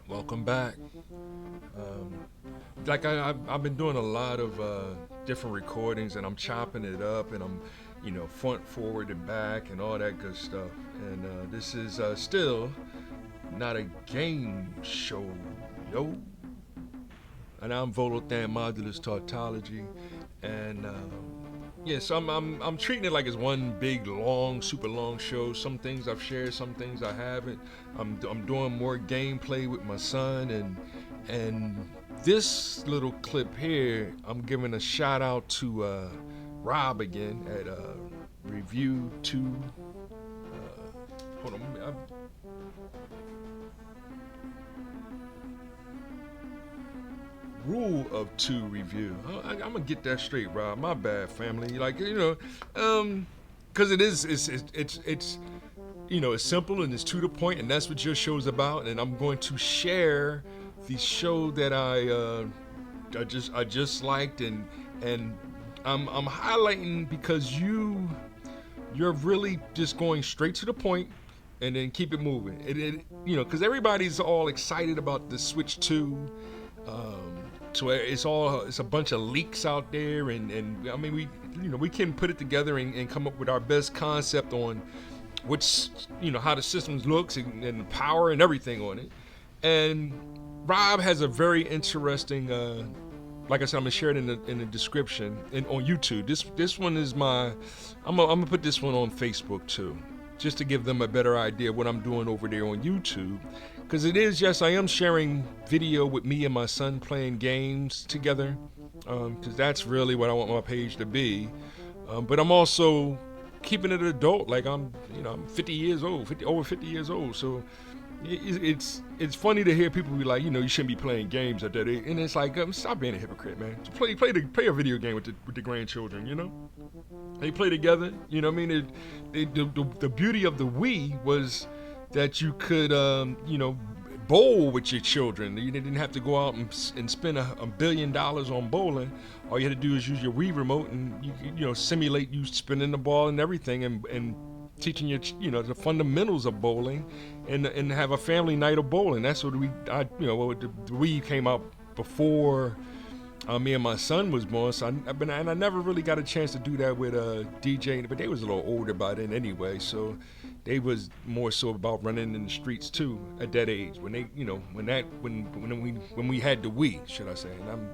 Welcome back. Um, I've been doing a lot of different recordings, and I'm chopping it up, and I'm, front, forward, and back, and all that good stuff. And this is still not a game show, yo. And I'm Volothan Modulus Tautology, and yeah, so I'm treating it like it's one big, long, super long show. Some things I've shared, some things I haven't. I'm doing more gameplay with my son, and this little clip here, I'm giving a shout out to Rob again at Review Two. Hold on, Rule of Two review. I'm gonna get that straight, Rob. My bad, family. Because it's it's simple and it's to the point, and that's what your show's about. And I'm going to share the show that I just liked, and I'm highlighting because you're really just going straight to the point, and then keep it moving. Because everybody's all excited about the Switch 2. So it's a bunch of leaks out there, and I mean we can put it together and come up with our best concept on which how the system looks and the power and everything on it. And Rob has a very interesting. Like I said, I'm gonna share it in the description and on YouTube. This one is my. I'm gonna put this one on Facebook too, just to give them a better idea of what I'm doing over there on YouTube. Because it is, yes, I am sharing video with me and my son playing games together. Because that's really what I want my page to be. But I'm also keeping it adult. Like I'm 50 years old, over 50 years old. So it's funny to hear people be like, you shouldn't be playing games at that age. And it's like, stop being a hypocrite, man. Play a video game with the grandchildren. They play together. You know what I mean? The beauty of the Wii was that you could, bowl with your children. You didn't have to go out and spend $1 billion on bowling. All you had to do is use your Wii remote and simulate you spinning the ball and everything, and teaching your the fundamentals of bowling, and have a family night of bowling. That's what the Wii came out before me and my son was born, so I never really got a chance to do that with DJ, but they was a little older by then anyway, so they was more so about running in the streets too at that age when they when we had the Wii, should I say. And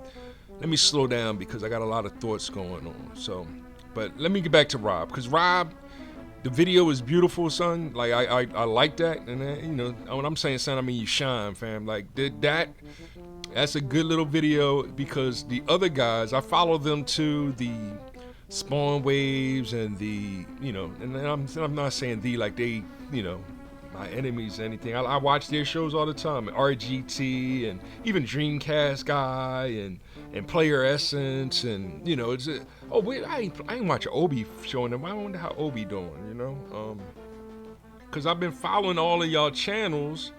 let me slow down because I got a lot of thoughts going on. So, but let me get back to Rob, because Rob, the video is beautiful, son. Like I like that, and when I'm saying son, I mean you shine, fam. Like that's a good little video, because the other guys, I follow them too, the Spawn Waves and and I'm not saying like they, my enemies or anything. I watch their shows all the time. RGT and even Dreamcast Guy and Player Essence, and it's I ain't watch Obi showing them. I wonder how Obi doing, because I've been following all of y'all channels,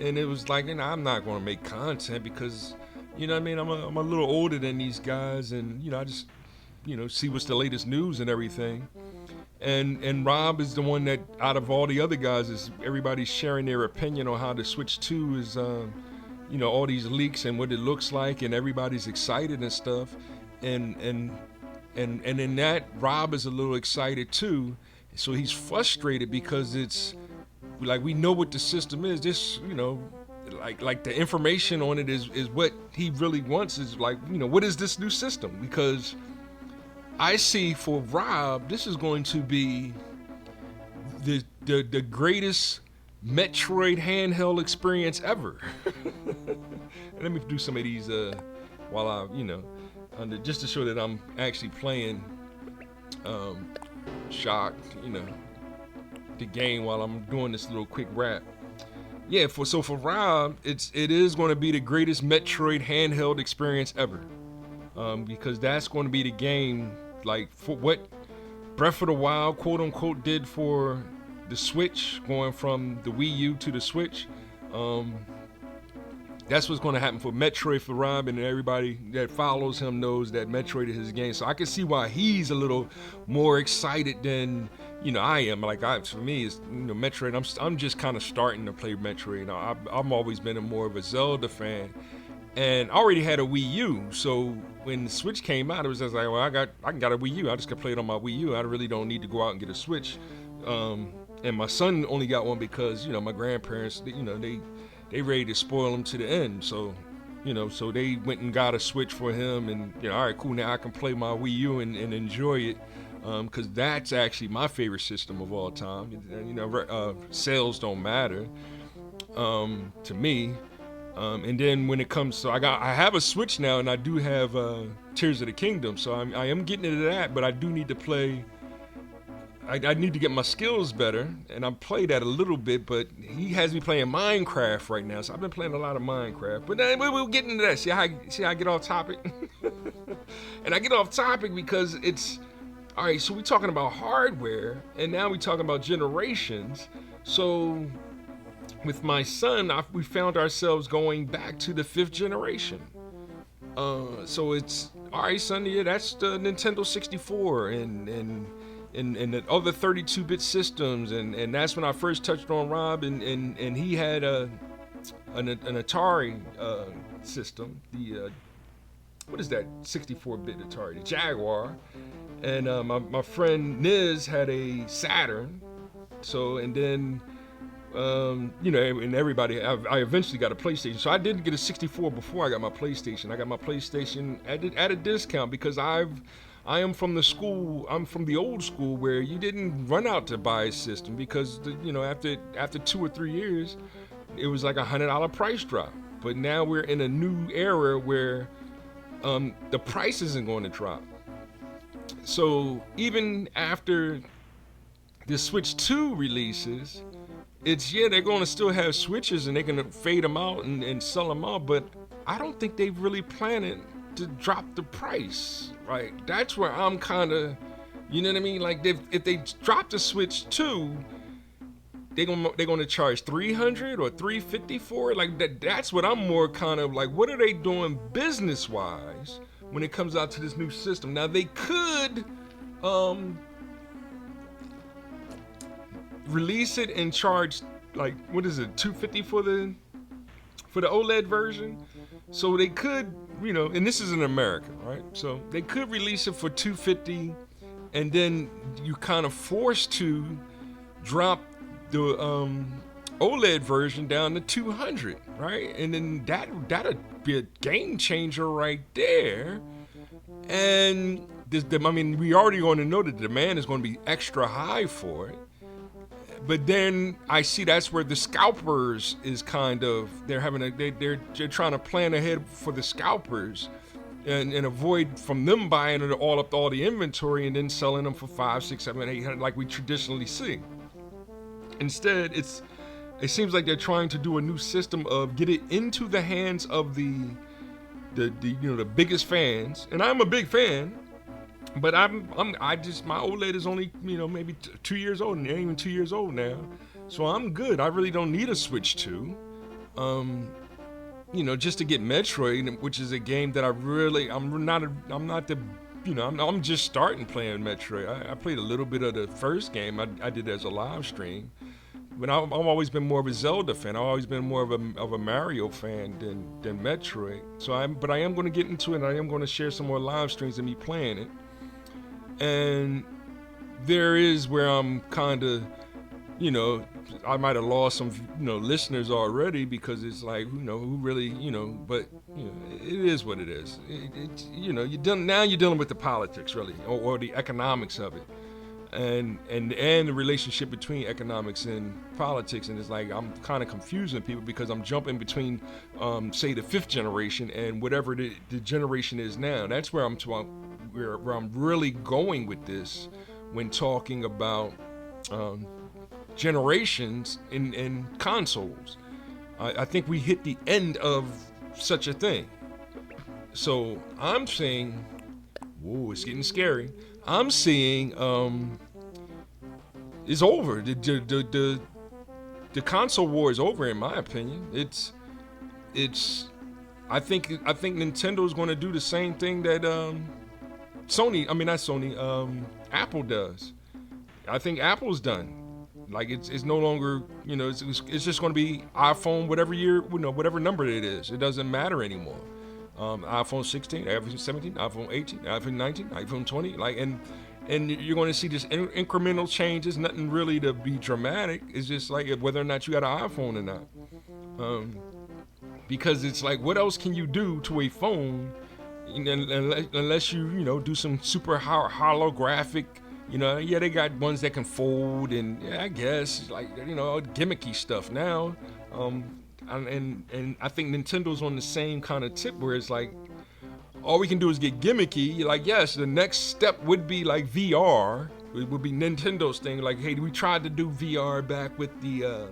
and it was like, I'm not going to make content because, what I mean, I'm a little older than these guys, and I just see what's the latest news and everything. And Rob is the one that, out of all the other guys, is everybody's sharing their opinion on how the Switch 2 is, all these leaks and what it looks like, and everybody's excited and stuff. And in that, Rob is a little excited too. So he's frustrated because it's like, we know what the system is. This, like the information on it is what he really wants, is like, what is this new system? Because I see for Rob, this is going to be the greatest Metroid handheld experience ever. Let me do some of these while just to show that I'm actually playing Shocked, the game, while I'm doing this little quick rap. Yeah, for Rob, it is going to be the greatest Metroid handheld experience ever, because that's going to be the game, like, for what Breath of the Wild, quote unquote, did for the Switch, going from the Wii U to the Switch. that's what's going to happen for Metroid for Rob, and everybody that follows him knows that Metroid is his game. So I can see why he's a little more excited than I am. Like for me, it's Metroid. I'm just kind of starting to play Metroid. I've always been more of a Zelda fan, and I already had a Wii U. So when the Switch came out, it was just like, well, I got a Wii U. I just can play it on my Wii U. I really don't need to go out and get a Switch. And my son only got one because my grandparents, they ready to spoil him to the end. So, so they went and got a Switch for him, and all right, cool. Now I can play my Wii U and enjoy it, because that's actually my favorite system of all time. Sales don't matter to me. And then when it comes to, I have a Switch now, and I do have Tears of the Kingdom, so I am getting into that, but I do need to play. I need to get my skills better, and I play that a little bit, but he has me playing Minecraft right now, so I've been playing a lot of Minecraft. But then we'll get into that. See how I get off topic? And I get off topic because it's, all right, so we're talking about hardware, and now we're talking about generations. So with my son, we found ourselves going back to the 5th generation. So it's, all right, son, yeah, that's the Nintendo 64, and the other 32-bit systems, and that's when I first touched on Rob, and he had an Atari system, the what is that 64-bit Atari, the Jaguar, and my friend Niz had a Saturn. So, and then and everybody, I eventually got a PlayStation. So I didn't get a 64 before I got my PlayStation. I got my PlayStation at a discount because I am from the school. I'm from the old school where you didn't run out to buy a system because after 2 or 3 years, it was like $100 price drop. But now we're in a new era where the price isn't going to drop. So even after the Switch 2 releases, they're going to still have Switches and they're going to fade them out and sell them out. But I don't think they've really planned to drop the price, right? That's where I'm kind of, you know what I mean? Like if they drop the Switch 2, they're gonna charge $300 or $350 for it. Like that's what I'm more kind of like. What are they doing business wise when it comes out to this new system? Now they could release it and charge like, what is it, $250 for the OLED version. So they could, and this is in America, right? So they could release it for $250, and then you kind of forced to drop the OLED version down to $200, right? And then that'd be a game changer right there. And we already going to know that the demand is going to be extra high for it. But then I see that's where the scalpers is kind of, they're trying to plan ahead for the scalpers and avoid from them buying it all up all the inventory and then selling them for $500, $600, $700, $800 like we traditionally see. Instead, it seems like they're trying to do a new system of get it into the hands of the biggest fans, and I'm a big fan, but my OLED is only maybe 2 years old, and it ain't even 2 years old now, so I'm good. I really don't need a Switch 2, just to get Metroid, which is a game that I'm just starting playing Metroid. I played a little bit of the first game. I did it as a live stream. But I've always been more of a Zelda fan. I've always been more of a Mario fan than Metroid. But I am going to get into it, and I am going to share some more live streams of me playing it. And there is where I'm kind of, I might have lost some, listeners already because it's like, who really, but it is what it is. Now you're dealing with the politics really, or the economics of it. And the relationship between economics and politics, and it's like I'm kind of confusing people because I'm jumping between, say, the 5th generation and whatever the generation is now. That's where I'm really going with this when talking about generations in consoles. I think we hit the end of such a thing. So I'm saying, whoa, it's getting scary. I'm seeing it's over. The console war is over, in my opinion. it's I think Nintendo's going to do the same thing that Apple does. I think Apple's done. Like it's no longer, it's just going to be iPhone whatever year, whatever number it is. It doesn't matter anymore. iPhone 16, iPhone 17, iPhone 18, iPhone 19, iPhone 20, and you're going to see just incremental changes. Nothing really to be dramatic. It's just like whether or not you got an iPhone or not. Because it's like, what else can you do to a phone, unless you do some super holographic. They got ones that can fold, and I guess like gimmicky stuff now. And I think Nintendo's on the same kind of tip where it's like all we can do is get gimmicky. Like, yes, the next step would be like VR. It would be Nintendo's thing. Like, hey, we tried to do VR back with the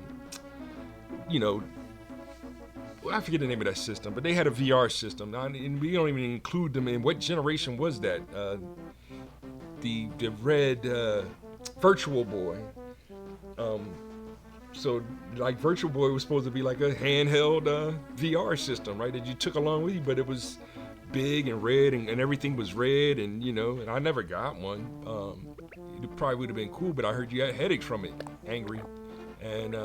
I forget the name of that system, but they had a VR system, and we don't even include them in what generation was that? The red Virtual Boy. So like Virtual Boy was supposed to be like a handheld VR system, right? That you took along with you, but it was big and red, and everything was red, and and I never got one. It probably would have been cool, but I heard you had headaches from it, angry, and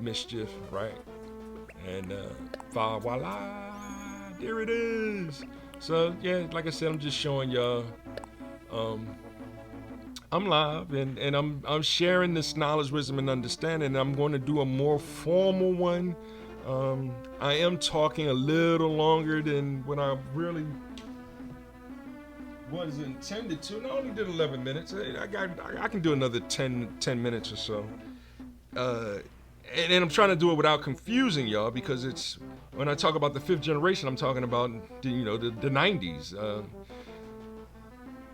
mischief, right? And voila, there it is. So yeah, like I said, I'm just showing y'all. I'm live, and I'm sharing this knowledge, wisdom, and understanding. And I'm going to do a more formal one. I am talking a little longer than what I really was intended to. And I only did 11 minutes. I can do another 10 minutes or so. And I'm trying to do it without confusing y'all, because it's when I talk about the fifth generation, I'm talking about the 90s.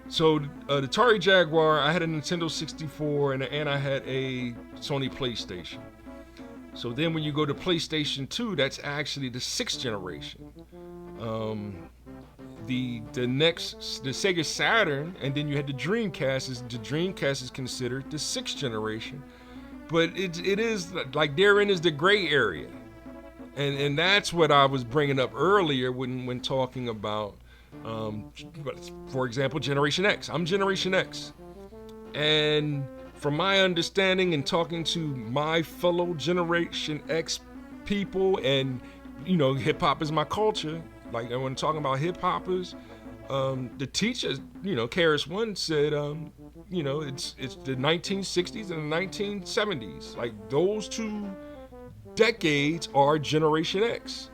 So the Atari Jaguar, I had a Nintendo 64, and I had a Sony PlayStation. So then when you go to PlayStation 2, that's actually the sixth generation. The Sega Saturn, and then you had the Dreamcast. The Dreamcast is considered the sixth generation. But it is like therein is the gray area, and that's what I was bringing up earlier when talking about, for example, Generation X. I'm Generation X, and from my understanding and talking to my fellow Generation X people, and hip hop is my culture. Like when talking about hip hoppers, the teachers, Karis One said, it's the 1960s and the 1970s. Like those two decades are Generation X.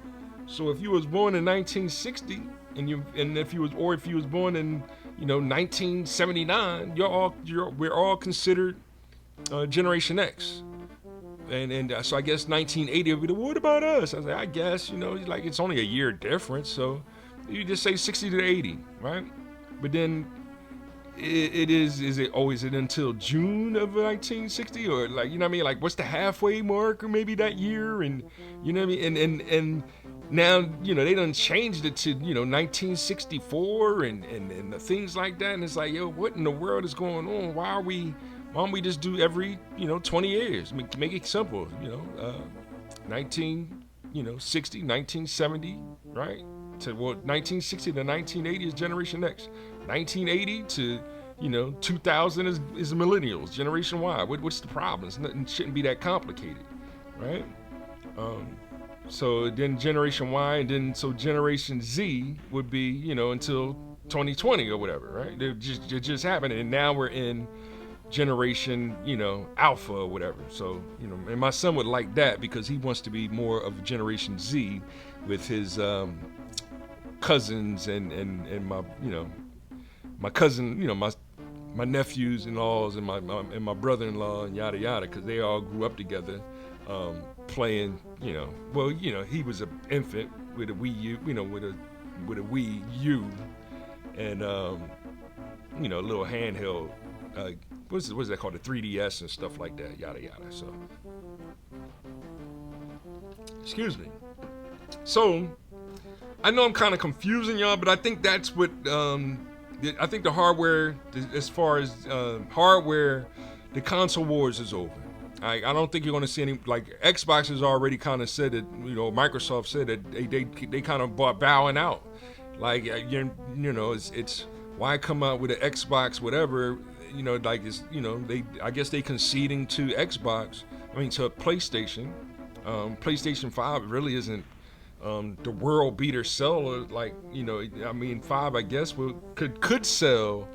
So if you was born in 1960 if you was born in 1979, we're all considered Generation X. And so I guess 1980 would be what about us? I was like, I guess like it's only a year difference, so you just say 60 to 80, right? But then is it until June of 1960, or like like what's the halfway mark, or maybe that year, and and now they done changed it to 1964 and the things like that, and it's like, yo, what in the world is going on? Why don't we just do every 20 years, make it simple, 1960, 1970, right? To 1960 to 1980 is Generation X. 1980 to 2000 is millennials, Generation Y. What's the problem? It shouldn't be that complicated, right? So then Generation Y, and then so Generation Z would be until 2020 or whatever, right? It just happened, and now we're in Generation Alpha or whatever. So and my son would like that because he wants to be more of Generation Z with his cousins and my my cousin, my nephews and laws and my brother-in-law and yada yada, because they all grew up together, playing. He was an infant with a Wii U, with a Wii U, and a little handheld. What's that called? The 3DS and stuff like that, yada yada. So, excuse me. So, I know I'm kind of confusing y'all, but I think that's what I think the hardware, as far as hardware, the console wars is over. I don't think you're going to see any, like Xbox has already kind of said that, Microsoft said that they kind of bowing out. Like it's why come out with an Xbox whatever, like it's they I guess they conceding to Xbox. I mean to PlayStation. PlayStation 5 really isn't the world beater seller. Like I mean 5 I guess could sell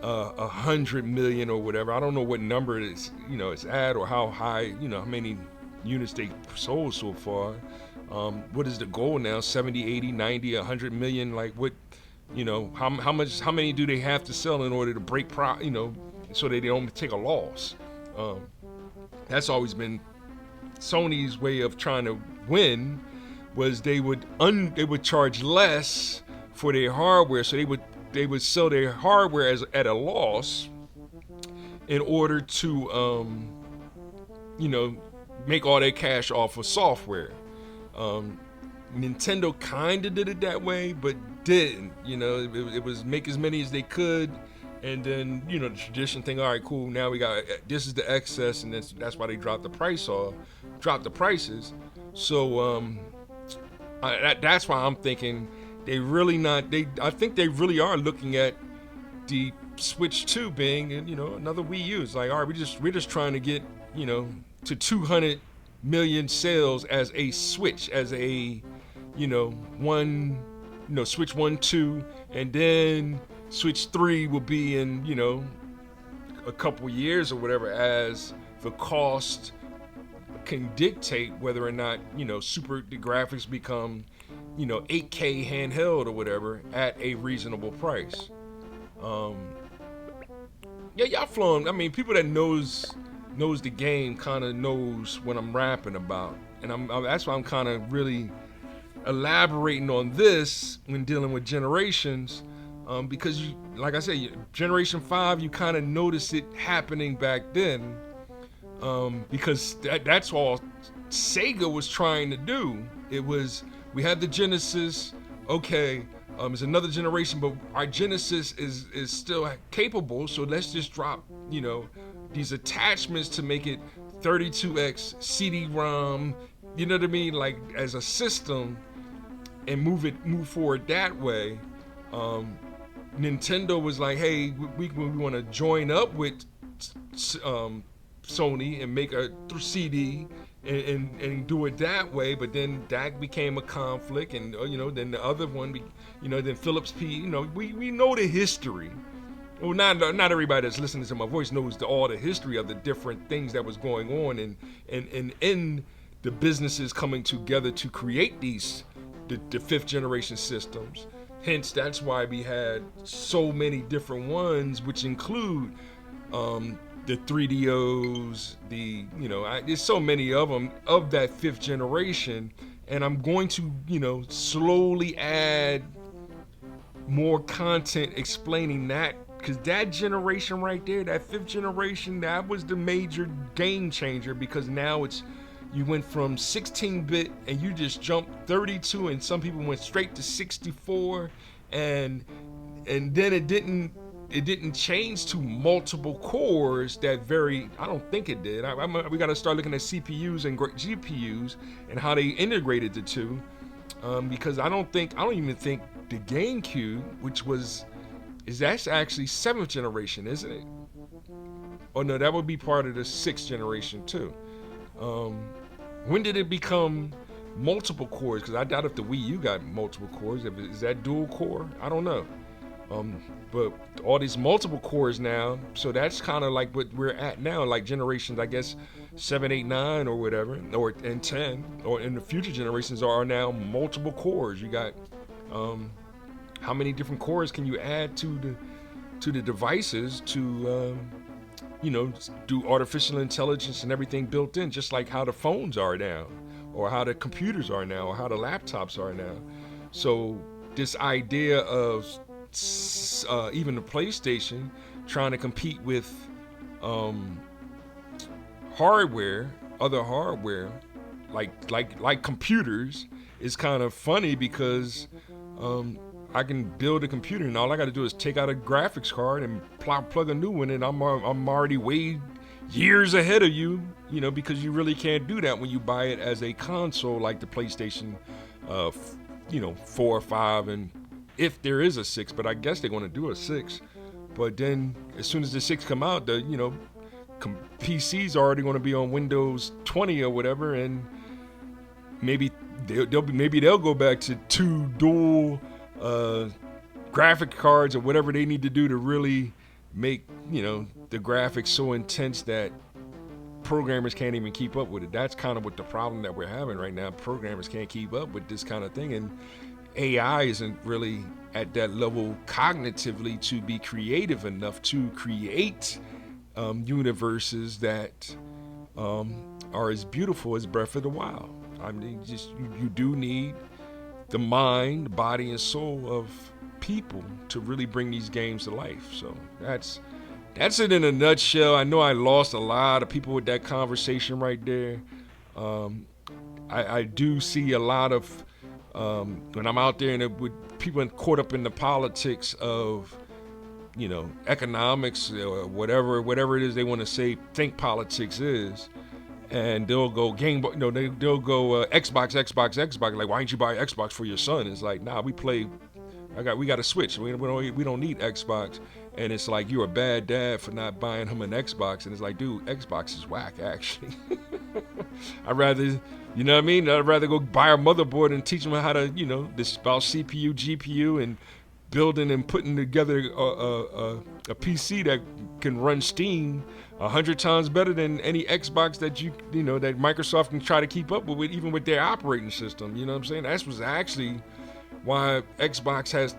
100 million or whatever. I don't know what number it's it's at or how high how many units they sold so far. What is the goal now? 70, 80, 90, 100 million? Like what? How many do they have to sell in order to break so they don't take a loss? That's always been Sony's way of trying to win. Was they would charge less for their hardware, so they would sell their hardware at a loss in order to make all their cash off of software. Nintendo kind of did it that way, but didn't. It was make as many as they could, and then the tradition thing. All right, cool. Now we got this is the excess, and that's why they dropped the prices. So that's why I'm thinking they really not. I think they really are looking at the Switch 2 being another Wii U. It's like, all right, we're just trying to get to 200 million sales as a Switch, as a one Switch 1, 2, and then Switch 3 will be in a couple years or whatever, as the cost can dictate whether or not the graphics become 8K handheld or whatever at a reasonable price. Y'all flowing. I mean, people that knows the game kind of knows what I'm rapping about, and that's why I'm kind of really elaborating on this when dealing with generations, because like I said, Generation 5, you kind of notice it happening back then, because that's all Sega was trying to do. It was, we had the Genesis, okay, it's another generation, but our Genesis is still capable, so let's just drop these attachments to make it 32x CD-ROM, you know what I mean, like as a system, and move forward that way. Nintendo was like, hey, we want to join up with Sony and make a CD and do it that way, but then that became a conflict, and then the other one, then Philips P. We know the history. Well, not everybody that's listening to my voice knows all the history of the different things that was going on, and in the businesses coming together to create the fifth generation systems. Hence, that's why we had so many different ones, which include the 3DOs, there's so many of them of that fifth generation, and I'm going to, slowly add more content explaining that, because that generation right there, that fifth generation, that was the major game changer, because now you went from 16-bit and you just jumped 32, and some people went straight to 64, and then it didn't change to multiple cores I don't think it did. We got to start looking at CPUs and GPUs and how they integrated the two, because I don't even think the GameCube, that's actually 7th generation, isn't it? Oh no, that would be part of the 6th generation too. When did it become multiple cores? Because I doubt if the Wii U got multiple cores. Is that dual core? I don't know. But all these multiple cores now, so that's kind of like what we're at now, like generations, I guess 7, 8, 9 or whatever, and 10, or in the future generations are now multiple cores. You got how many different cores can you add to the devices to do artificial intelligence and everything built in, just like how the phones are now, or how the computers are now, or how the laptops are now. So this idea of even the PlayStation trying to compete with other hardware, like computers, is kind of funny, because I can build a computer and all I got to do is take out a graphics card and plug a new one, and I'm already way years ahead of you, because you really can't do that when you buy it as a console like the PlayStation, 4 or 5, and if there is a 6, but I guess they're going to do a 6. But then as soon as the 6 come out, the PC's already going to be on Windows 20 or whatever, and maybe they'll go back to 2 dual graphic cards or whatever they need to do to really make the graphics so intense that programmers can't even keep up with it. That's kind of what the problem that we're having right now. Programmers can't keep up with this kind of thing, and AI isn't really at that level cognitively to be creative enough to create universes that are as beautiful as Breath of the Wild. I mean, just you do need the mind, body, and soul of people to really bring these games to life. So that's it in a nutshell. I know I lost a lot of people with that conversation right there. I do see a lot of when I'm out there and with people caught up in the politics of economics or whatever it is they want to think politics is, and they'll go they'll go Xbox. Like, why didn't you buy an Xbox for your son? It's like, nah, we got a Switch. We don't need Xbox. And it's like, you're a bad dad for not buying him an Xbox. And it's like, dude, Xbox is whack, actually. I'd rather, you know what I mean? I'd rather go buy a motherboard and teach them how to, this about CPU, GPU, and building and putting together a PC that can run Steam 100 times better than any Xbox that that Microsoft can try to keep up with, even with their operating system. You know what I'm saying? That was actually why Xbox has,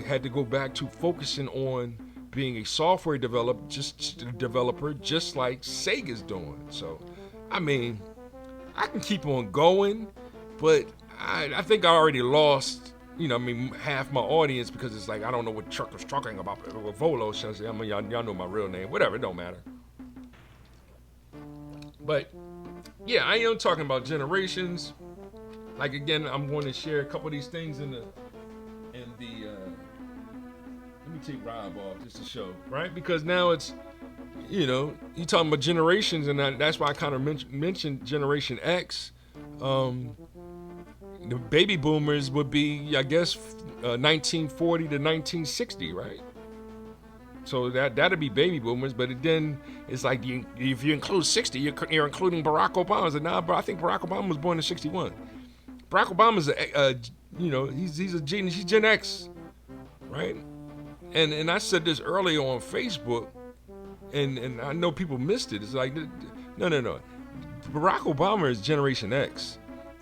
had to go back to focusing on being a software developer, just like Sega's doing. So, I mean, I can keep on going, but I think I already lost, half my audience, because it's like, I don't know what Chuck was talking about. Volo says, y'all know my real name. Whatever, it don't matter. But, yeah, I am talking about generations. Like, again, I'm going to share a couple of these things in the let me take Rob off just to show, right? Because now it's, you talking about generations, and that's why I kind of mentioned Generation X. The baby boomers would be, I guess, 1940 to 1960, right? So that'd be baby boomers, but then it's like, if you include 60, you're including Barack Obama. I said, nah, but I think Barack Obama was born in 61. Barack Obama's he's Gen X, right? And I said this earlier on Facebook, and I know people missed it. It's like, no. Barack Obama is Generation X.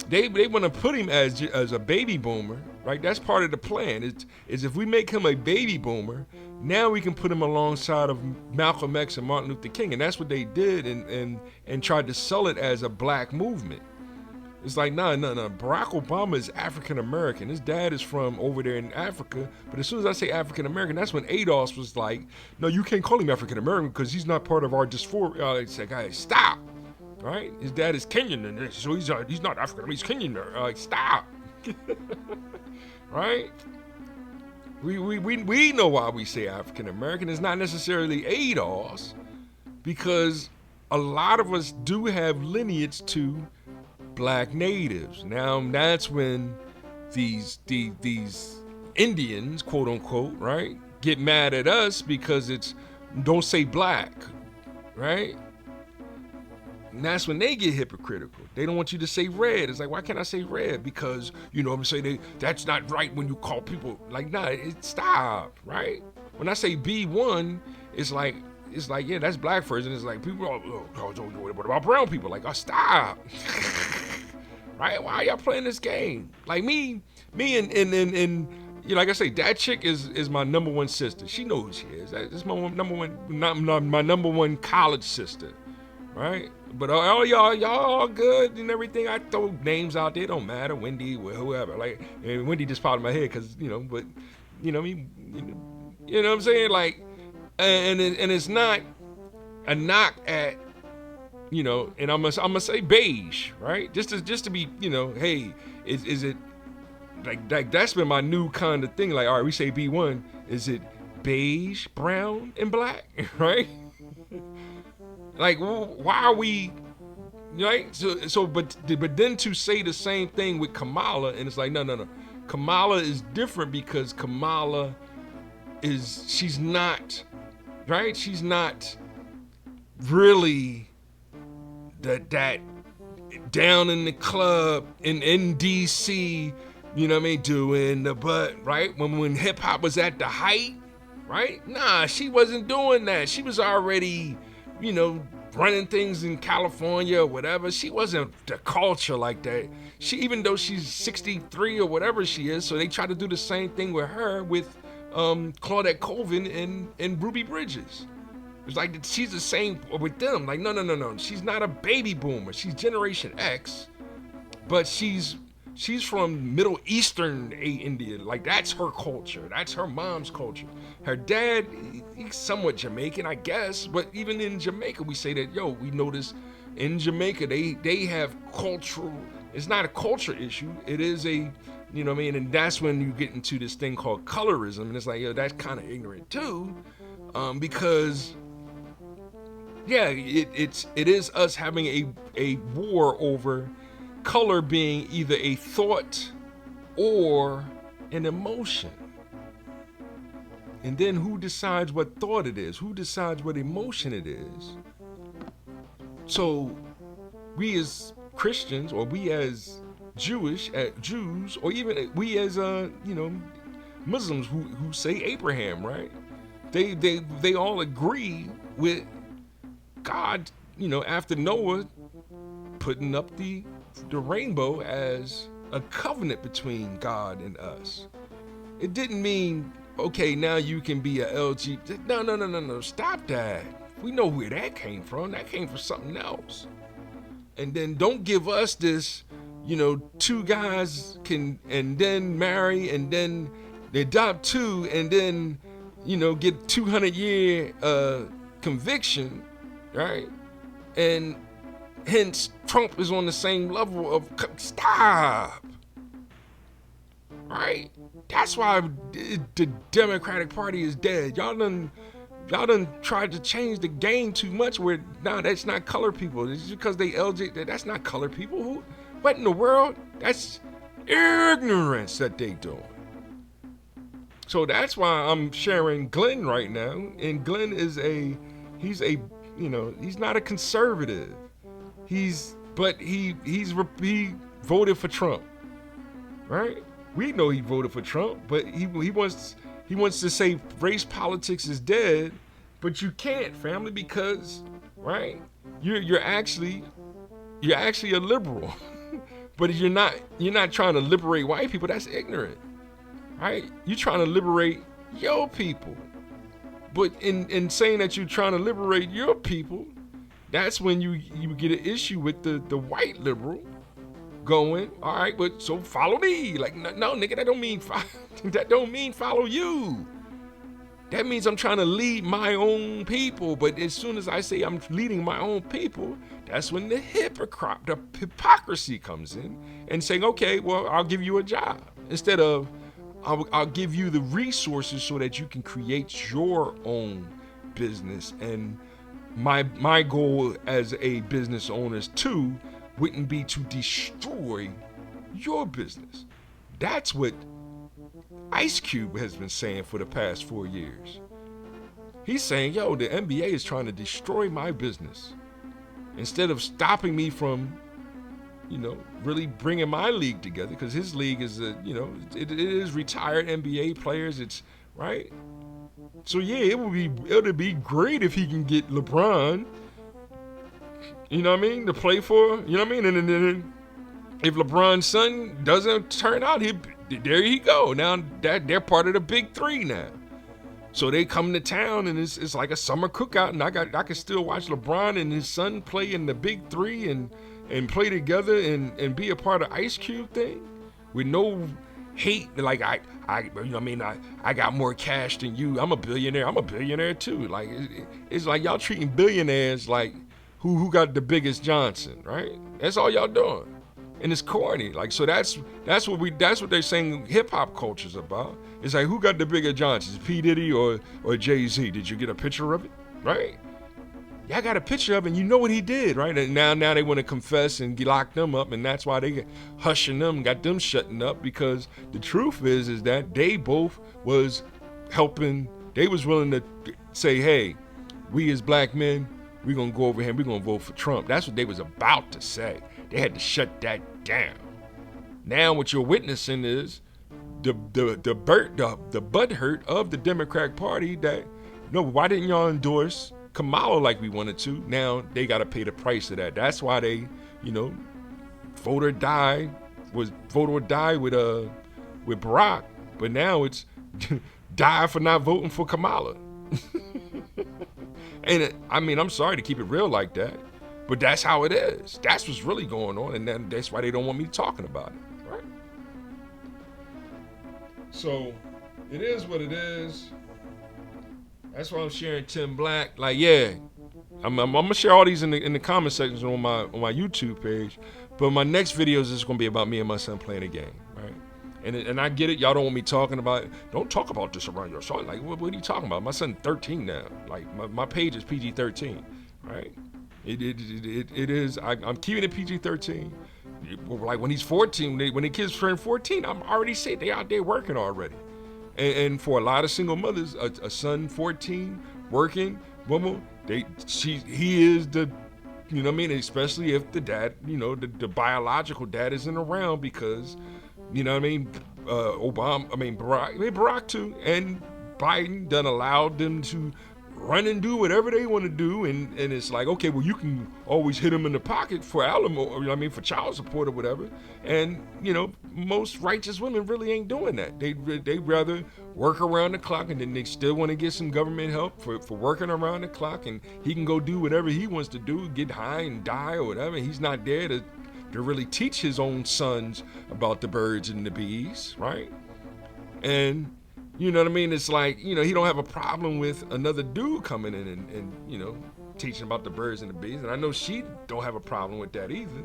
They want to put him as a baby boomer, right? That's part of the plan. Is if we make him a baby boomer, now we can put him alongside of Malcolm X and Martin Luther King, and that's what they did, and tried to sell it as a black movement. It's like, no. Barack Obama is African American. His dad is from over there in Africa. But as soon as I say African American, that's when ADOS was like, no, you can't call him African American because he's not part of our dysphoria. It's like, hey, stop, right? His dad is Kenyan, and so he's not African. He's Kenyan. Like, stop, right? We know why we say African American. It's not necessarily ADOS, because a lot of us do have lineage to black natives. Now that's when these Indians, quote unquote, right, get mad at us because it's don't say black, right? And that's when they get hypocritical. They don't want you to say red. It's like, why can't I say red? Because I'm saying that's not right when you call people like, nah, stop, right? When I say B1, it's like, yeah, that's black first, and it's like people are, what about brown people? Like, oh, stop. Right? Why are y'all playing this game? Like me and like I say, that chick is my number one sister. She knows who she is. That's my my number one college sister, right? But all y'all all good and everything. I throw names out there, don't matter. Wendy, whoever. Like, and Wendy just popped in my head because but you know what I mean. You know what I'm saying? Like, and it's not a knock at. And I'm gonna say beige, right? Just to be, hey, is it like that's been my new kind of thing. Like, all right, we say B1, is it beige, brown, and black, right? Like, why are we, right? But then to say the same thing with Kamala, and it's like, no. Kamala is different because Kamala she's not, right? She's not really that down in the club in DC, you know what I mean, doing the butt, right? When hip hop was at the height, right? Nah, she wasn't doing that. She was already, you know, running things in California or whatever. She wasn't the culture like that. She, even though she's 63 or whatever she is, so they try to do the same thing with her with Claudette Colvin and Ruby Bridges. It's like she's the same with them. Like, no. She's not a baby boomer. She's Generation X, but she's from Middle Eastern India. Like, that's her culture. That's her mom's culture. Her dad, he's somewhat Jamaican, I guess. But even in Jamaica, we say that, we notice in Jamaica, they have cultural, it's not a culture issue. It is a, you know what I mean? And that's when you get into this thing called colorism. And it's like, that's kind of ignorant too. Because it is us having a war over color being either a thought or an emotion. And then who decides what thought it is? Who decides what emotion it is? So we as Christians, or we as Jews, or even we as Muslims who say Abraham, right? They all agree with God, after Noah putting up the rainbow as a covenant between God and us. It didn't mean, okay, now you can be a LGBT. No, stop that. We know where that came from. That came from something else. And then don't give us this, two guys can, and then marry, and then they adopt two, and then, get 200-year conviction, right? And hence Trump is on the same level of stop, right? That's why the Democratic Party is dead. Y'all done tried to change the game too much. Where now that's not color people. It's because they LGBT. That's not color people. What in the world? That's ignorance that they doing. So that's why I'm sharing Glenn right now. And Glenn is he's not a conservative. He voted for Trump, right? We know he voted for Trump, but he wants to say race politics is dead, but you can't, family, because, right? You're actually a liberal, but you're not trying to liberate white people. That's ignorant, right? You're trying to liberate your people, but in saying that you're trying to liberate your people, that's when you get an issue with the white liberal going, all right, but so follow me. Like, no, nigga, that don't mean follow you. That means I'm trying to lead my own people. But as soon as I say I'm leading my own people, that's when the hypocrisy comes in and saying, okay, well, I'll give you a job. Instead of, I'll give you the resources so that you can create your own business. And my goal as a business owner too wouldn't be to destroy your business. That's what Ice Cube has been saying for the past 4 years. He's saying, the NBA is trying to destroy my business. Instead of stopping me from, really bringing my league together, because his league is, it is retired NBA players. It's, right? So it would be great if he can get LeBron, to play for, And then if LeBron's son doesn't turn out, there you go. Now that they're part of the big three now. So they come to town and it's like a summer cookout, and I can still watch LeBron and his son play in the big three and play together and be a part of Ice Cube thing with no hate. Like I got more cash than you. I'm a billionaire. I'm a billionaire too. Like it's like y'all treating billionaires like who got the biggest Johnson, right? That's all y'all doing. And it's corny. Like, so that's what they're saying hip hop culture's about. It's like, who got the bigger Johnsons, P. Diddy or Jay-Z? Did you get a picture of it? Right? Y'all got a picture of him, and you know what he did, right? And now they want to confess and lock them up, and that's why they get hushing them, got them shutting up, because the truth is that they both was helping. They was willing to say, hey, we as black men, we gonna go over here and we gonna vote for Trump. That's what they was about to say. They had to shut that down. Now what you're witnessing is the butthurt of the Democratic Party that, no, why didn't y'all endorse Kamala like we wanted to? Now they got to pay the price of that. That's why they, vote or die with Barack, but now it's die for not voting for Kamala. And I'm sorry to keep it real like that, but that's how it is. That's what's really going on, and that's why they don't want me talking about it, right? So it is what it is. That's why I'm sharing Tim Black. Like, yeah, I'm gonna share all these in the comment sections on my YouTube page. But my next video is just gonna be about me and my son playing a game, right? And I get it. Y'all don't want me talking about it. Don't talk about this around your son. Like, what are you talking about? My son's 13 now. Like, my page is PG-13, right? It is. I'm keeping it PG-13. Like when he's 14, when the kids turn 14, I'm already saying they out there working already. And for a lot of single mothers, a son 14 working woman, he is the, especially if the dad, the biological dad isn't around, because, Barack too, and Biden done allowed them to run and do whatever they want to do, and it's like, okay, well, you can always hit them in the pocket for alimony, for child support or whatever, and most righteous women really ain't doing that. They rather work around the clock, and then they still want to get some government help for working around the clock, and he can go do whatever he wants to do, get high and die or whatever. He's not there to really teach his own sons about the birds and the bees, right? And you know what I mean? It's like, he don't have a problem with another dude coming in and teaching about the birds and the bees. And I know she don't have a problem with that either.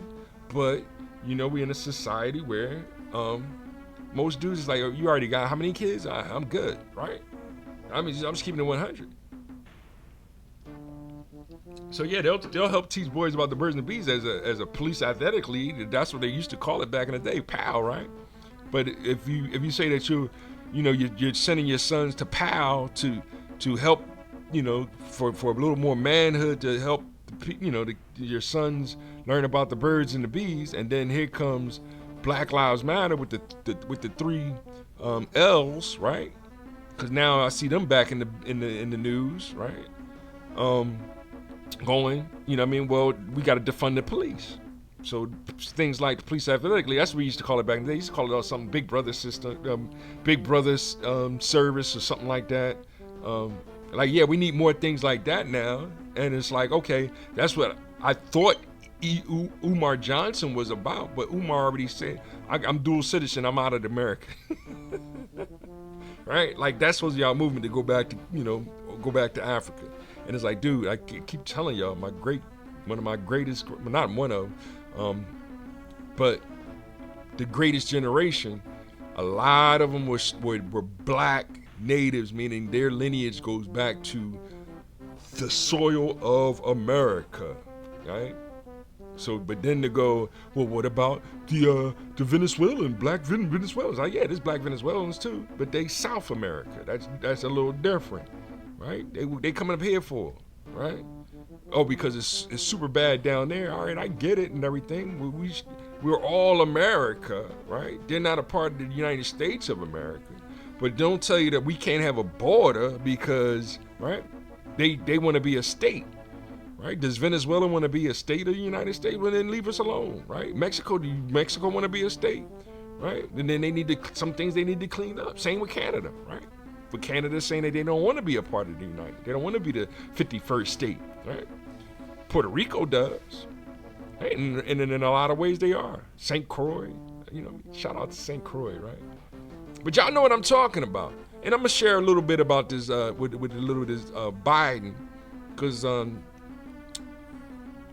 But, we in a society where most dudes is like, oh, you already got how many kids? I'm good, right? I'm just keeping it 100. So yeah, they'll help teach boys about the birds and the bees as a police athletic league. That's what they used to call it back in the day, PAL, right? But if you say that you're sending your sons to PAL to help, for a little more manhood, to help, your sons learn about the birds and the bees, and then here comes Black Lives Matter with the three L's, right? Because now I see them back in the news, right? Going, well, we got to defund the police. So things like the police athletically, that's what we used to call it back in the day. Used to call it something Big Brother system, Big Brother's service or something like that. We need more things like that now. And it's like, okay, that's what I thought Umar Johnson was about, but Umar already said, I'm dual citizen, I'm out of America. Right? Like, that's what y'all movement to go back to Africa. And it's like, dude, I keep telling y'all, one of my greatest, not one of, but the greatest generation, a lot of them were black natives, meaning their lineage goes back to the soil of America, right? So, but then to go, well, what about the Venezuelan, black Venezuelans? Like, yeah, there's black Venezuelans too, but they South America. That's a little different, right? They coming up here for, right? Oh, because it's super bad down there. All right, I get it and everything. We're all America, right? They're not a part of the United States of America. But don't tell you that we can't have a border because, right? They want to be a state, right? Does Venezuela want to be a state of the United States? Well, then leave us alone, right? Mexico want to be a state, right? And then some things they need to clean up. Same with Canada, right? But Canada saying that they don't want to be a part of the United. They don't want to be the 51st state, right? Puerto Rico does, right? And in a lot of ways they are. St. Croix, shout out to St. Croix, right? But y'all know what I'm talking about. And I'm gonna share a little bit about this with Biden, because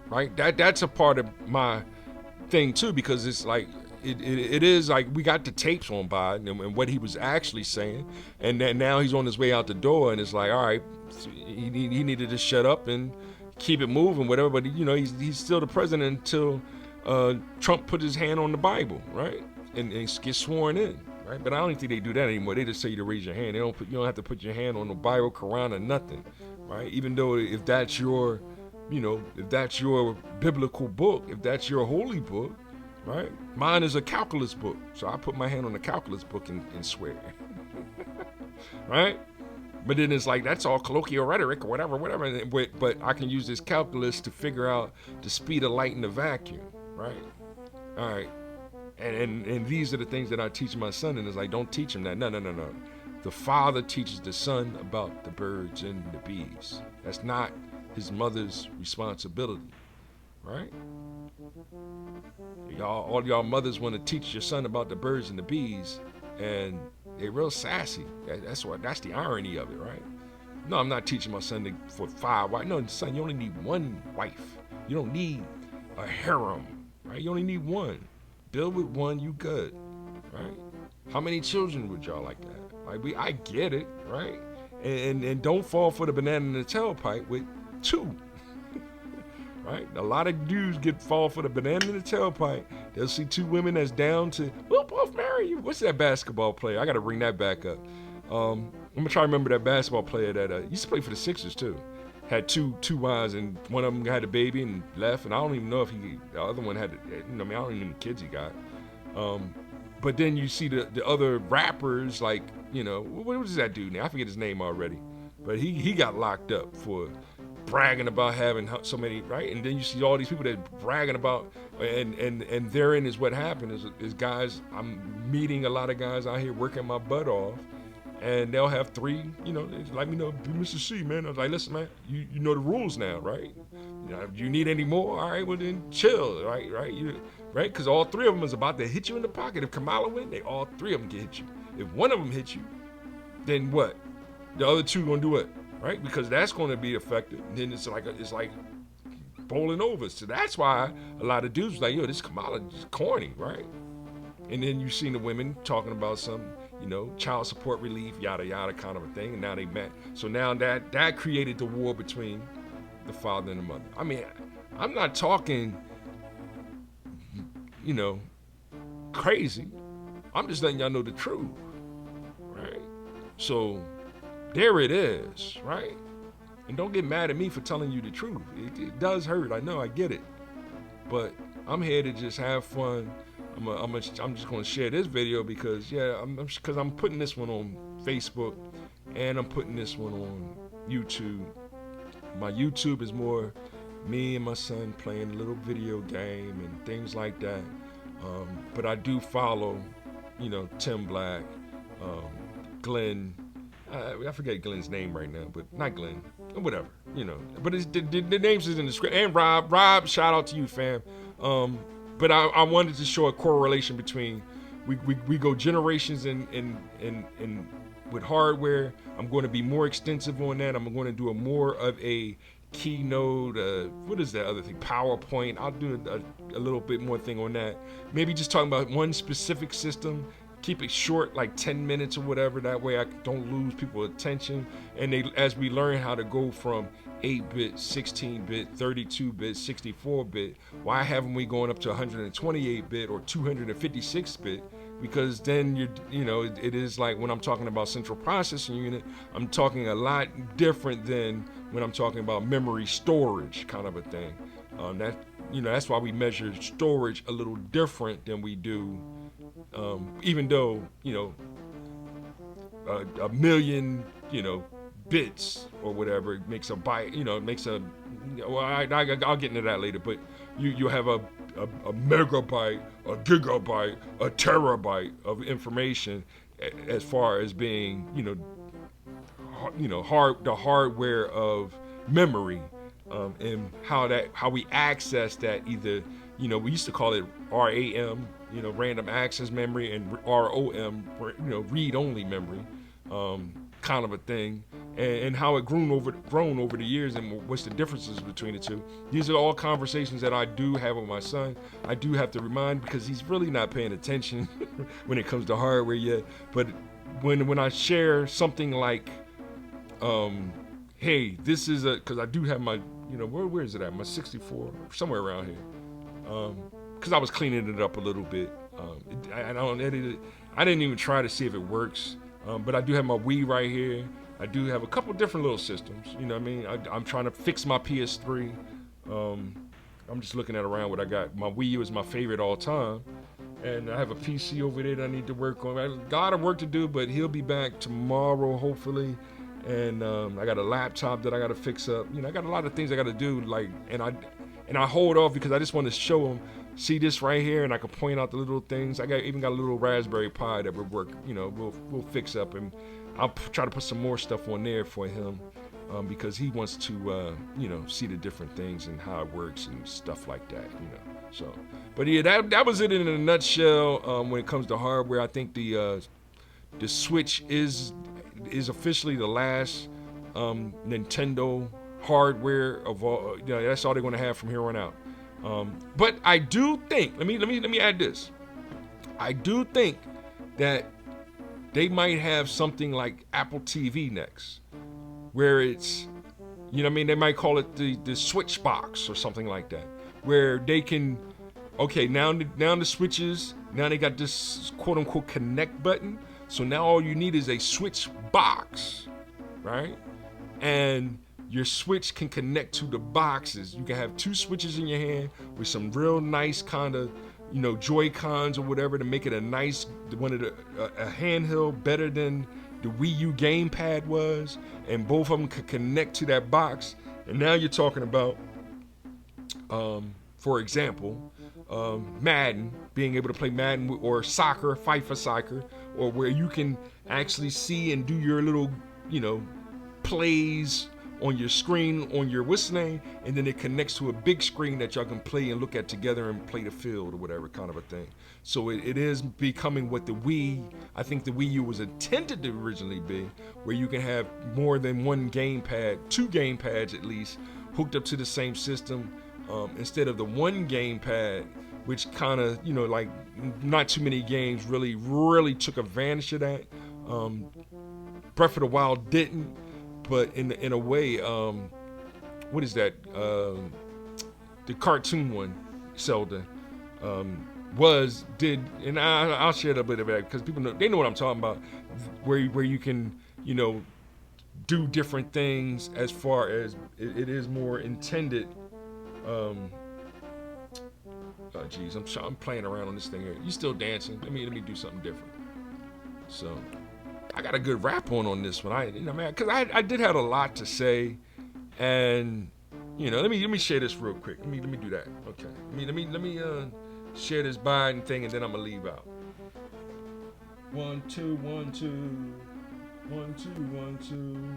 right, that's a part of my thing too, because it's like it is like we got the tapes on Biden and what he was actually saying, and then now he's on his way out the door, and it's like, all right, he needed to shut up and keep it moving, whatever. But he's still the president until Trump put his hand on the Bible, right, and gets sworn in, right. But I don't think they do that anymore. They just say you to raise your hand. You don't have to put your hand on the Bible, Quran, or nothing, right. Even though if that's your biblical book, if that's your holy book, right. Mine is a calculus book, so I put my hand on the calculus book and swear, right. But then it's like, that's all colloquial rhetoric or whatever. But I can use this calculus to figure out the speed of light in the vacuum, right? All right. And these are the things that I teach my son. And it's like, don't teach him that. No. The father teaches the son about the birds and the bees. That's not his mother's responsibility, right? All y'all mothers want to teach your son about the birds and the bees, and they're real sassy. That's the irony of it, right? No, I'm not teaching my son for 5 wives. No, son, you only need 1 wife. You don't need a harem, right? You only need 1. Build with 1, you good, right? How many children would y'all like that? Like I get it, right? And don't fall for the banana in the tailpipe with 2. Right? A lot of dudes fall for the banana in the tailpipe. They'll see 2 women that's down to, we'll both marry you. What's that basketball player? I got to bring that back up. I'm going to try to remember that basketball player that used to play for the Sixers too. Had two wives, and one of them had a baby and left. And I don't even know if the other one had, I don't even know the kids he got. But then you see the other rappers, like, what was that dude now? I forget his name already. But he got locked up for bragging about having so many, right? And then you see all these people that bragging about, and therein is what happened is guys, I'm meeting a lot of guys out here working my butt off, and they'll have 3, like, Mr. C, man. I was like, listen, man, you know the rules now, right? You need any more? All right, well then chill, right? Right? Because all 3 of them is about to hit you in the pocket. If Kamala win, all 3 of them can hit you. If one of them hits you, then what? The other 2 gonna do what? Right, because that's going to be effective. And then it's like bowling over. So that's why a lot of dudes like, this Kamala is corny, right? And then you seen the women talking about some, child support relief, yada yada kind of a thing. And now they met. So now that created the war between the father and the mother. I mean, I'm not talking, crazy. I'm just letting y'all know the truth, right? So there it is, right? And don't get mad at me for telling you the truth. It does hurt. I know, I get it. But I'm here to just have fun. I'm just going to share this video because, I'm putting this one on Facebook and I'm putting this one on YouTube. My YouTube is more me and my son playing a little video game and things like that. But I do follow, Tim Black, Glenn. I forget Glenn's name right now, but not Glenn, whatever, But the names is in the script. And Rob, shout out to you, fam. But I wanted to show a correlation between we go generations in with hardware. I'm going to be more extensive on that. I'm going to do more of a keynote. What is that other thing? PowerPoint. I'll do a little bit more thing on that. Maybe just talking about one specific system. Keep it short, like 10 minutes or whatever. That way I don't lose people's attention. And as we learn how to go from 8-bit, 16-bit, 32-bit, 64-bit, why haven't we going up to 128-bit or 256-bit? Because then it is like when I'm talking about central processing unit, I'm talking a lot different than when I'm talking about memory storage kind of a thing. That's why we measure storage a little different than we do. Even though, a million, bits or whatever, it makes a byte, I'll get into that later, but you have a megabyte, a gigabyte, a terabyte of information as far as being, the hardware of memory, and how we access that either, we used to call it RAM, random access memory, and ROM, read-only memory, kind of a thing, and how it grown over the years, and what's the differences between the two. These are all conversations that I do have with my son. I do have to remind, because he's really not paying attention when it comes to hardware yet. But when I share something like, hey, this is because I do have my where is it at? My 64, somewhere around here. Because I was cleaning it up a little bit. I don't edit it. I didn't even try to see if it works. But I do have my Wii right here. I do have a couple different little systems. You know what I mean? I'm trying to fix my PS3. I'm just looking at around what I got. My Wii U is my favorite all time. And I have a PC over there that I need to work on. I got a lot of work to do, but he'll be back tomorrow, hopefully. And I got a laptop that I got to fix up. I got a lot of things I got to do. And I hold off because I just want to show him. See this right here, and I can point out the little things. I even got a little Raspberry Pi that would work. We'll fix up, and I'll try to put some more stuff on there for him because he wants to, see the different things and how it works and stuff like that. So, but yeah, that was it in a nutshell. When it comes to hardware, I think the Switch is officially the last Nintendo hardware of all. That's all they're going to have from here on out. But I do think, let me add this. I do think that they might have something like Apple TV next, where it's, they might call it the Switch box or something like that, where they can, now the Switches, now they got this quote unquote connect button. So now all you need is a Switch box, right? And your Switch can connect to the boxes. You can have two Switches in your hand with some real nice kind of, Joy-Cons or whatever to make it a nice, a handheld better than the Wii U gamepad was. And both of them could connect to that box. And now you're talking about, for example, Madden, being able to play Madden or soccer, fight for soccer, or where you can actually see and do your little, plays on your screen, on your name, and then it connects to a big screen that y'all can play and look at together and play the field or whatever kind of a thing. So it is becoming what I think the Wii U was intended to originally be, where you can have more than one gamepad, two gamepads at least, hooked up to the same system, instead of the one gamepad, which kind of, not too many games really took advantage of that. Breath of the Wild didn't. But in a way, what is that? The cartoon one, Zelda, and I'll share a little bit of that because people know what I'm talking about, where you can do different things as far as it is more intended. I'm playing around on this thing here. You still dancing? Let me do something different. So. I got a good rap on this one. Because I did have a lot to say, and let me share this real quick. Let me do that. Okay. Let me share this Biden thing, and then I'm gonna leave out. 1 2 1 2 1 2 1 2.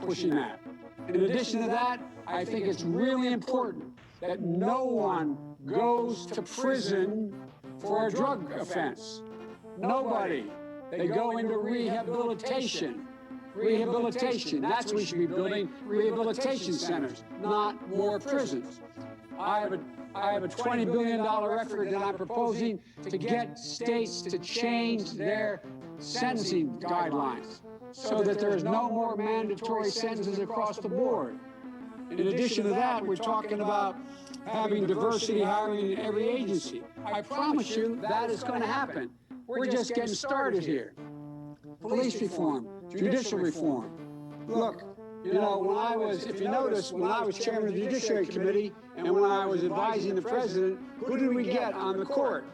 Pushing that. In addition to that, I think it's really important that no one goes to prison for a drug offense. Nobody. They go into rehabilitation. That's what we should be building, rehabilitation centers, not more prisons. I have a $20 billion effort that I'm proposing to get states to change their sentencing guidelines so that there's no more mandatory sentences across the board. In addition to that, we're talking about having diversity hiring in every agency. I promise you that is going to happen. We're just getting started here. Police reform, judicial reform. Look, if you notice, when I was chairman of the Judiciary Committee and when I was advising the president, who did we get on the court?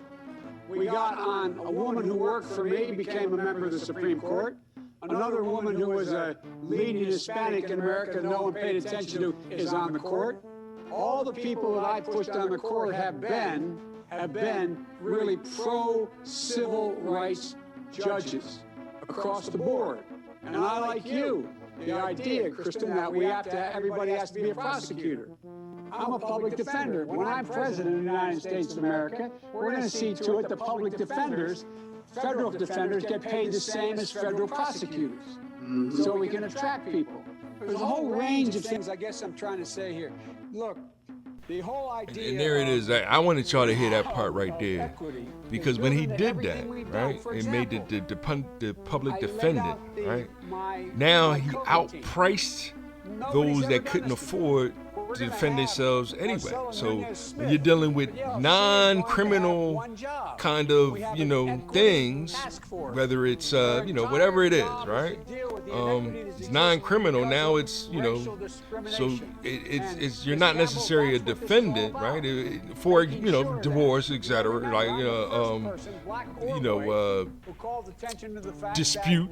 We got on a woman who worked for me, became a member of the Supreme Court. Another woman who was a leading Hispanic in America no one paid attention to is on the court. All the people that I pushed on the court have been really pro-civil rights judges across the board. And I like you, the idea, Kristen, that everybody has to be a prosecutor. I'm a public defender. When I'm president of the United States of America, we're going to see to it the public defenders, federal defenders, get paid the same as federal prosecutors, so we can attract people. There's a whole range of things I guess I'm trying to say here. Look, the whole idea. And there it is. I wanted y'all to hear that part right there, because when he did that, right, and made the public defendant, right, now he outpriced those that couldn't afford to defend themselves anyway. So when you're dealing with non-criminal kind of, things, whether it's, whatever it is, right? It's non-criminal. Now it's, so it's you're not necessarily a defendant, right? For, divorce, etc. Dispute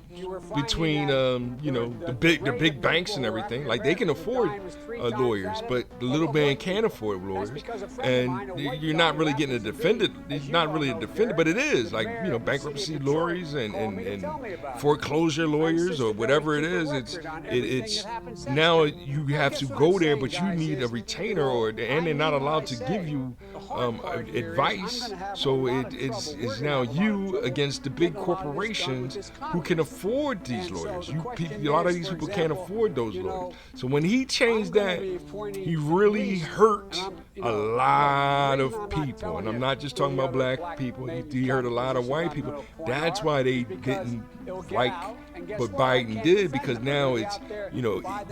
between, the big banks and everything. Like, they can afford lawyers, but the little man can't afford lawyers, and you're not really getting a defendant. It's not really a defendant, but it is like, bankruptcy lawyers and foreclosure lawyers or whatever it is. It's now you have to go there, but you need a retainer, and they're not allowed to give you advice. So it's now you against the big corporations who can afford these lawyers. A lot of these people can't afford those lawyers. So when he changed that, he really hurt a lot of people. And I'm not just talking about black people. He hurt a lot of white people. That's why they didn't like what Biden did, because now it's,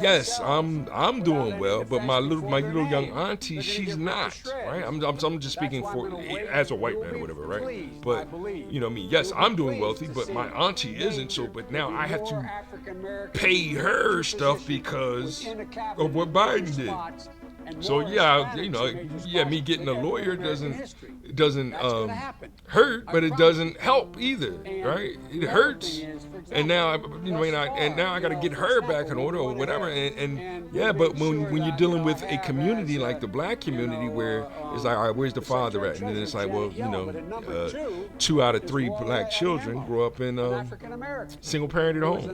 yes, I'm doing well, but my little young auntie, she's not, right? I'm just speaking for as a white man or whatever, right? But yes, I'm doing wealthy, but my auntie isn't. So, but now I have to pay her stuff because of what Biden did. So me getting a lawyer doesn't hurt, but it doesn't help either, right? It hurts, and now I got to get her back in order or whatever, but when you're dealing with a community like the black community, where it's like, all right, where's the father at? And then it's like, well, 2 out of 3 black children grow up in single-parented homes,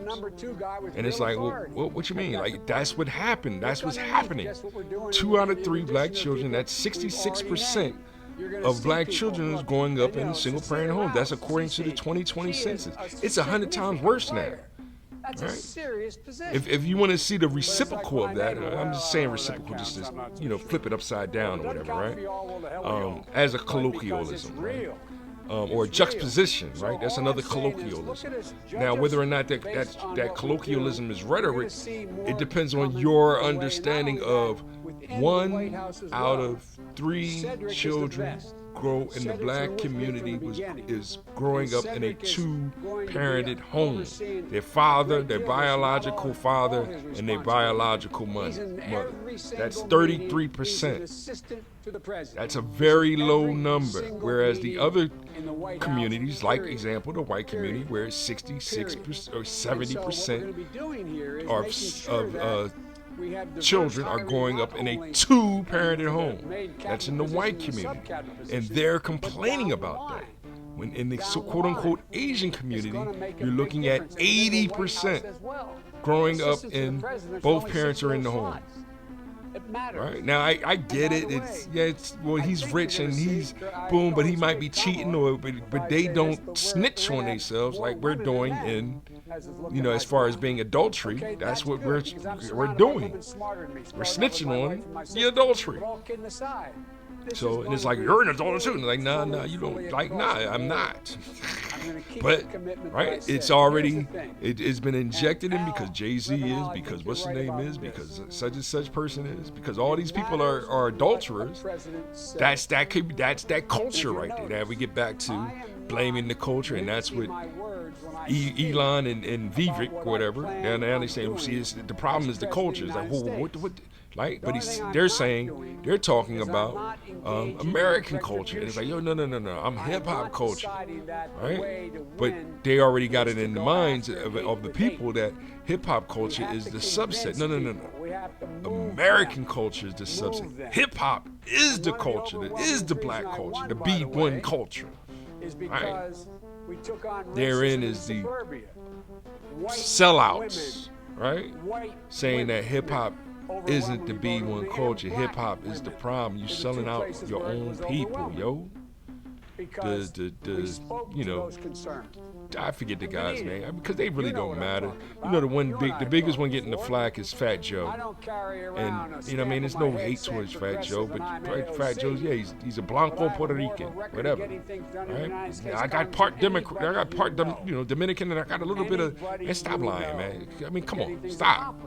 and it's like, well, what you mean? Like, that's what happened. That's what's happening. 2 out of 3 black children. That's 66% of black children is growing up in single-parent homes. That's according to the 2020 census. It's 100 times worse now. That's a serious position. If you want to see the reciprocal of that, I'm just saying reciprocal, just to flip it upside down or whatever, right? As a colloquialism, right? Or juxtaposition, right? That's another colloquialism. Now, whether or not that colloquialism is rhetoric, it depends on your understanding of 1 out of 3 children grow in the black community is growing up in a 2-parented home. Their biological father, and their biological mother. That's 33%. That's a very low number. Whereas the other communities, like example, the white community, where 66% or 70% of children are growing up in a 2-parented home. That's in the white community, and they're complaining about that. When in the quote-unquote Asian community, you're looking at 80% growing up in both parents are in the home. Right now, I get it. It's he's rich and he's boom, but he might be cheating, but they don't snitch on themselves like we're doing in, as far as being adultery. That's what we're doing. We're snitching on the adultery. So, and it's like, you're an adult too. And like, nah, you don't. Like, nah, I'm not. But, right, it's already, it's been injected in because Jay-Z is, because what's the name is, because such and such person is, because all these people are adulterers. That's that culture right there. Now we get back to blaming the culture, and that's what Elon and Vivek, whatever. Now they say, see, the problem is the culture. It's like, what? Like, but they're talking about American culture. And it's like, no, I'm hip hop culture, right? But they already got it in the minds of the people that hip hop culture is the subset. No. American culture is the subset. Hip hop is the culture. It is the black culture, the B1 culture. Right? Therein is the sellouts, right? Saying that hip hop isn't to be one culture. Hip hop is the problem. You selling out your own people, yo. You know, I forget the guy's name because they really don't matter. You know, the biggest one getting the flack is Fat Joe, and you know, what I mean, there's no hate towards Fat Joe, but Fat Joe's, yeah, he's a Blanco Puerto Rican, whatever. Right? I got part Democrat, I got part Dominican, and I got a little bit of. Man, stop lying, man. I mean, come on, stop.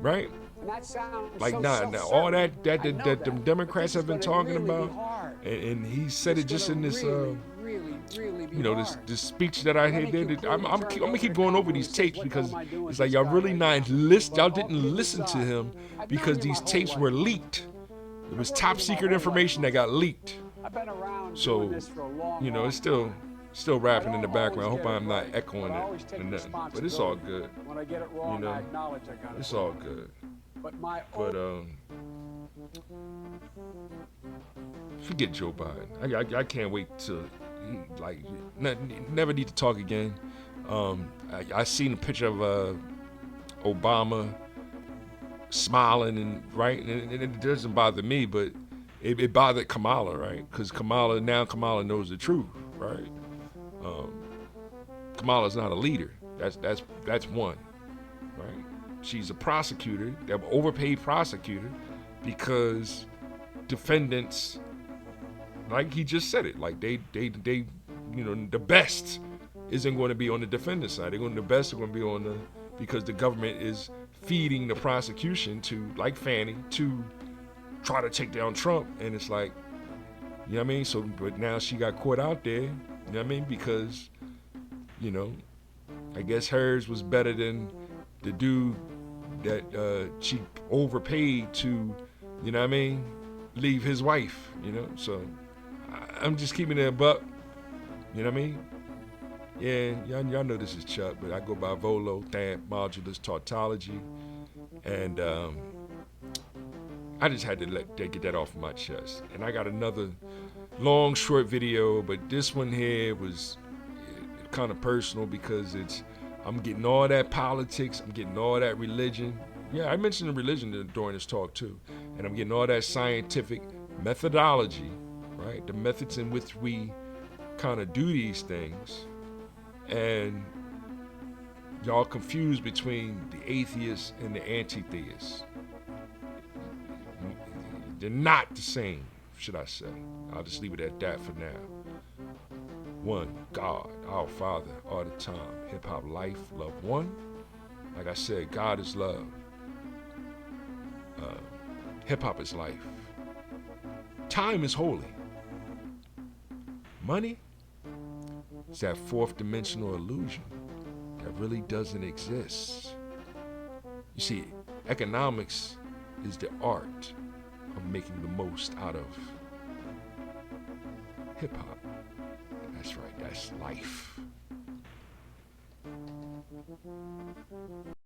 Right? Like all that the Democrats have been talking about, and he said it just in this this speech that I did. I'm gonna keep going over these tapes because it's like y'all really y'all didn't listen to him because these tapes were leaked. It was top secret information that got leaked. So it's still rapping in the background. I hope I'm not echoing it or nothing, but it's all good. It's all good. But forget Joe Biden. I can't wait to never need to talk again. I seen a picture of Obama smiling and it doesn't bother me, but it bothered Kamala, right? Because Kamala knows the truth, right? Kamala's not a leader. That's one, right? She's a prosecutor, an overpaid prosecutor, because defendants, like he just said it, like they the best isn't going to be on the defendant side. The best are going to be because the government is feeding the prosecution to, like Fannie, to try to take down Trump. And it's like, you know what I mean? So, but now she got caught out there, you know what I mean? Because, I guess hers was better than the dude that she overpaid to, you know what I mean, leave his wife, So I'm just keeping it a buck, you know what I mean? Yeah, y'all know this is Chuck, but I go by Volo, Thamp, Modulus, Tautology, and I just had to get that off my chest. And I got another long, short video, but this one here was kind of personal because I'm getting all that politics, I'm getting all that religion. Yeah, I mentioned the religion during this talk too. And I'm getting all that scientific methodology, right? The methods in which we kind of do these things. And y'all confused between the atheists and the anti-theists. They're not the same, should I say. I'll just leave it at that for now. One, God, our Father, all the time. Hip-hop life, love one. Like I said, God is love. Hip-hop is life. Time is holy. Money is that fourth dimensional illusion that really doesn't exist. You see, economics is the art of making the most out of hip-hop. That's right, that's life.